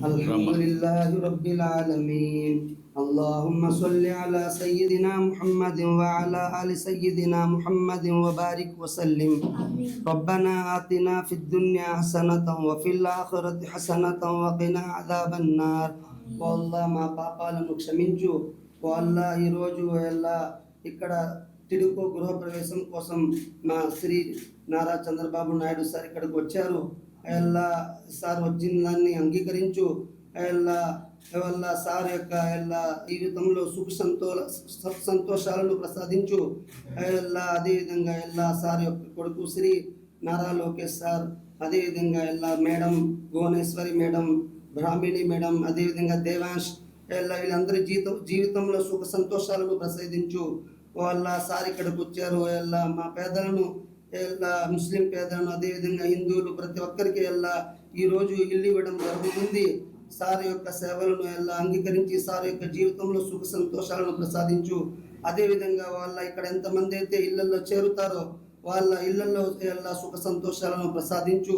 అల్హమ్దులిల్లాహి రబ్బిల్ ఆలమీన్. అల్లాహుమ్మ సల్లి అలా సయ్యిదినా ముహమ్మదిన్ వ అలా ఆలి సయ్యిదినా ముహమ్మదిన్ వ బారిక్ వ సల్లిం. రబ్బనా ఆతినా ఫిద్ దున్యా హసనతం వ ఫిల్ ఆఖిరతి హసనతం వ కినా అదాబన్నార్. ఓ అల్లాహ్, మా పాపాలను క్షమించు. ఓ అల్లాహ్, ఈరోజు ఇక్కడ తిడుకో గృహప్రవేశం కోసం మా శ్రీ నారా చంద్రబాబు నాయుడు సార్ ఇక్కడికి వచ్చారు. సార్ వచ్చిన దాన్ని అంగీకరించు. సార్ యొక్క జీవితంలో సుఖ సంతోషాలను ప్రసాదించు. అదేవిధంగా సార్ యొక్క కొడుకు శ్రీ నారా లోకేష్ సార్, అదేవిధంగా madam Bhuvaneshwari madam, Brahmani madam, అదేవిధంగా దేవాంశ్, వీళ్ళందరి జీవితంలో సుఖ సంతోషాలను ప్రసాదించు. వాళ్ళ సార్ ఇక్కడికి వచ్చారు. మా పేదలను, ముస్లిం పేదలను, అదేవిధంగా హిందువులు, ప్రతి ఒక్కరికి ఈరోజు ఇల్లు ఇవ్వడం జరుగుతుంది. సార్ యొక్క సేవలను అంగీకరించి సార్ యొక్క జీవితంలో సుఖ సంతోషాలను ప్రసాదించు. అదేవిధంగా ఇక్కడ ఎంతమంది అయితే ఇళ్లలో చేరుతారో వాళ్ళ ఇళ్లలో సుఖ సంతోషాలను ప్రసాదించు.